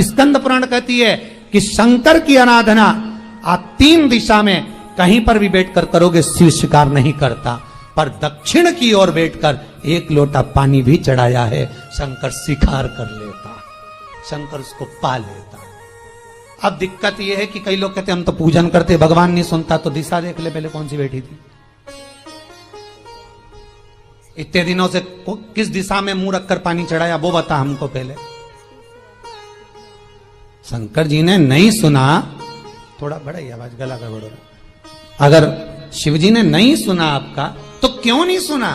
स्कंद पुराण कहती है कि शंकर की आराधना आप 3 दिशा में कहीं पर भी बैठकर करोगे शिव स्वीकार नहीं करता, पर दक्षिण की ओर बैठकर 1 लोटा पानी भी चढ़ाया है शंकर स्वीकार कर लेता, शंकर उसको पा लेता। अब दिक्कत यह है कि कई लोग कहते हम तो पूजन करते भगवान नहीं सुनता, तो दिशा देख ले पहले कौन सी बैठी थी, इतने दिनों से किस दिशा में मुंह रखकर पानी चढ़ाया वो बता हमको पहले। शंकर जी ने नहीं सुना, थोड़ा बड़ा ही आवाज गला का बड़ो, अगर शिव जी ने नहीं सुना आपका तो क्यों नहीं सुना,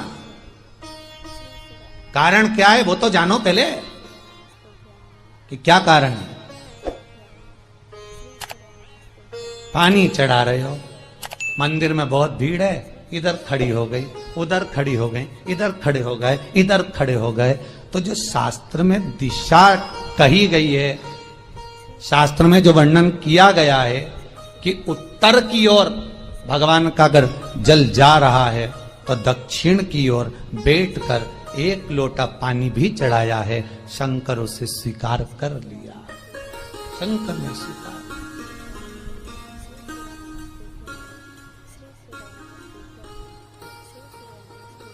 कारण क्या है वो तो जानो पहले कि क्या कारण है। पानी चढ़ा रहे हो, मंदिर में बहुत भीड़ है, इधर खड़ी हो गई, उधर खड़ी हो गई, इधर खड़े हो गए, इधर खड़े हो गए, तो जो शास्त्र में दिशा कही गई है, शास्त्र में जो वर्णन किया गया है कि उत्तर की ओर भगवान का अगर जल जा रहा है तो दक्षिण की ओर बैठकर 1 लोटा पानी भी चढ़ाया है, शंकर उसे स्वीकार कर लिया, शंकर ने स्वीकार।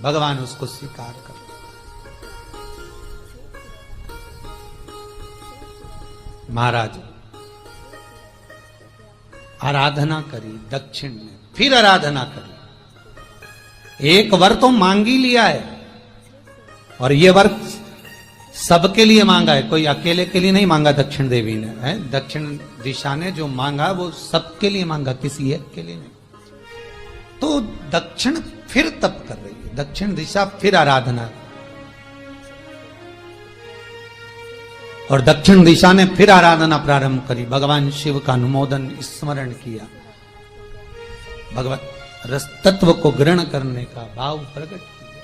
भगवान उसको स्वीकार कर। महाराज आराधना करी दक्षिण में, फिर आराधना करी, 1 वर तो मांग ही लिया है, और ये वर सबके लिए मांगा है, कोई अकेले के लिए नहीं मांगा दक्षिण देवी ने, है दक्षिण दिशा ने जो मांगा वो सबके लिए मांगा, किसी एक के लिए नहीं। तो दक्षिण फिर तप कर रही है, दक्षिण दिशा फिर आराधना, और दक्षिण दिशा ने फिर आराधना प्रारंभ करी, भगवान शिव का अनुमोदन स्मरण किया, भगवत रस तत्व को ग्रहण करने का भाव प्रकट किया,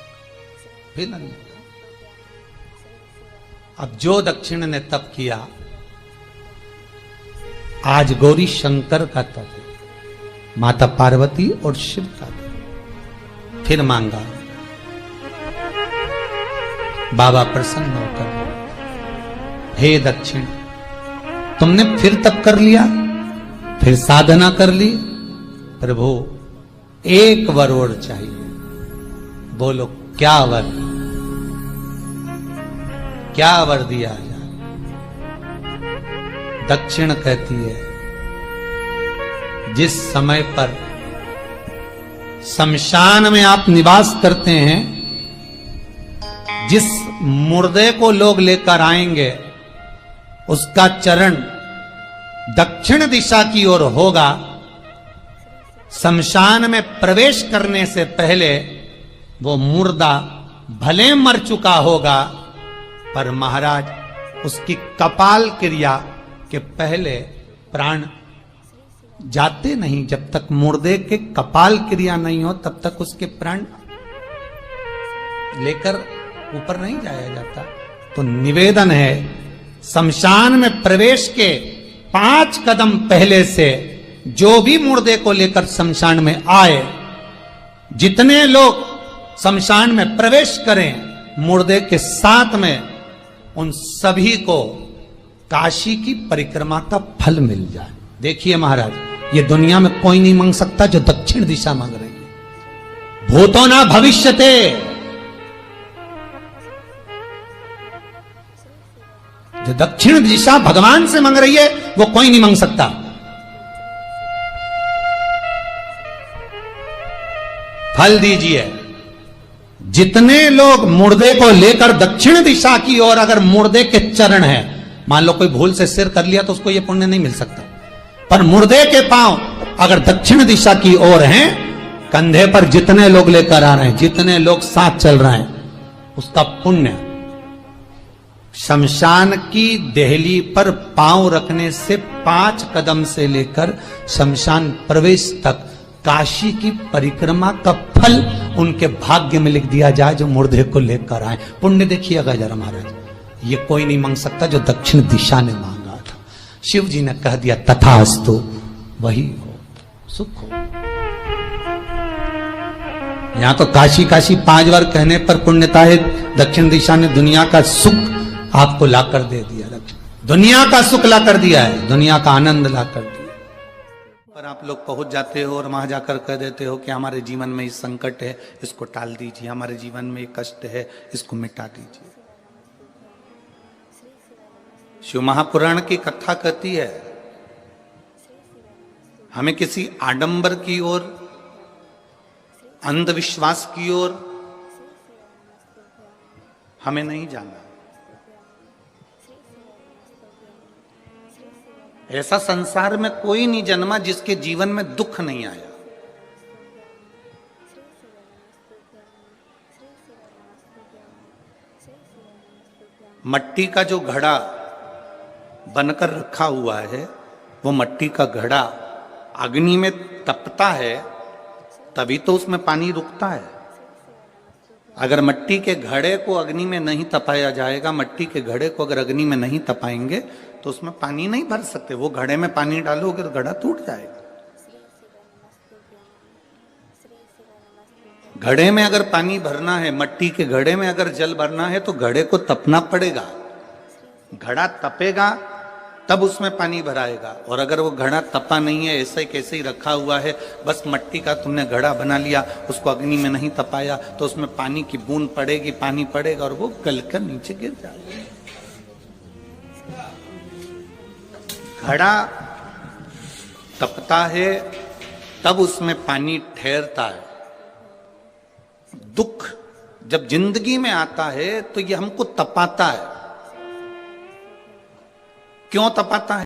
फिर अब जो दक्षिण ने तप किया, आज गौरी शंकर का तप है, माता पार्वती और शिव का तप। फिर मांगा, बाबा प्रसन्न होकर, हे दक्षिण तुमने फिर तप कर लिया, फिर साधना कर ली, प्रभु 1 वर और चाहिए, बोलो क्या वर, क्या वर दिया जाए। दक्षिण कहती है जिस समय पर शमशान में आप निवास करते हैं, जिस मुर्दे को लोग लेकर आएंगे उसका चरण दक्षिण दिशा की ओर होगा, शमशान में प्रवेश करने से पहले वो मुर्दा भले मर चुका होगा, पर महाराज उसकी कपाल क्रिया के पहले प्राण जाते नहीं, जब तक मुर्दे के कपाल क्रिया नहीं हो तब तक उसके प्राण लेकर ऊपर नहीं जाया जाता। तो निवेदन है, शमशान में प्रवेश के 5 कदम पहले से जो भी मुर्दे को लेकर शमशान में आए, जितने लोग शमशान में प्रवेश करें मुर्दे के साथ में, उन सभी को काशी की परिक्रमा का फल मिल जाए। देखिए महाराज, ये दुनिया में कोई नहीं मांग सकता जो दक्षिण दिशा मांग रही है। भूतो ना भविष्यते, जो दक्षिण दिशा भगवान से मांग रही है वो कोई नहीं मांग सकता। फल दीजिए। जितने लोग मुर्दे को लेकर दक्षिण दिशा की ओर, अगर मुर्दे के चरण है, मान लो कोई भूल से सिर कर लिया तो उसको ये पुण्य नहीं मिल सकता, पर मुर्दे के पांव अगर दक्षिण दिशा की ओर हैं, कंधे पर जितने लोग लेकर आ रहे हैं, जितने लोग साथ चल रहे हैं, उसका पुण्य शमशान की देहली पर पांव रखने से 5 कदम से लेकर शमशान प्रवेश तक काशी की परिक्रमा का फल उनके भाग्य में लिख दिया जाए जो मुर्दे को लेकर आए। पुण्य देखिएगा जरा महाराज, ये कोई नहीं मांग सकता जो दक्षिण दिशा ने मांगा था। शिव जी ने कह दिया तथास्तु, वही हो, सुख हो। यहां तो काशी काशी 5 बार कहने पर पुण्यता है, दक्षिण दिशा ने दुनिया का सुख आपको लाकर दे दिया। दुनिया का सुख ला कर दिया है, दुनिया का आनंद ला कर दिया। पर आप लोग पहुंच जाते हो और वहां जाकर कह देते हो कि हमारे जीवन में ये संकट है, इसको टाल दीजिए, हमारे जीवन में ये कष्ट है, इसको मिटा दीजिए। शिव महापुराण की कथा कहती है हमें किसी आडंबर की ओर, अंधविश्वास की ओर हमें नहीं जाना। ऐसा संसार में कोई नहीं जन्मा जिसके जीवन में दुख नहीं आया। मट्टी का जो घड़ा बनकर रखा हुआ है, वो मट्टी का घड़ा अग्नि में तपता है तभी तो उसमें पानी रुकता है। अगर मट्टी के घड़े को अग्नि में नहीं तपाया जाएगा, मट्टी के घड़े को अगर अग्नि में नहीं तपाएंगे तो उसमें पानी नहीं भर सकते। वो घड़े में पानी डालोगे तो घड़ा टूट जाएगा। घड़े में अगर पानी भरना है, मट्टी के घड़े में अगर जल भरना है तो घड़े को तपना पड़ेगा। घड़ा तपेगा तब उसमें पानी भराएगा। और अगर वो घड़ा तपा नहीं है, ऐसे कैसे ही रखा हुआ है, बस मट्टी का तुमने घड़ा बना लिया, उसको अग्नि में नहीं तपाया, तो उसमें पानी की बूंद पड़ेगी, पानी पड़ेगा और वो गलकर नीचे गिर जाएगा। घड़ा तपता है तब उसमें पानी ठहरता है। दुख जब जिंदगी में आता है तो ये हमको तपाता है। क्यों तपाता है?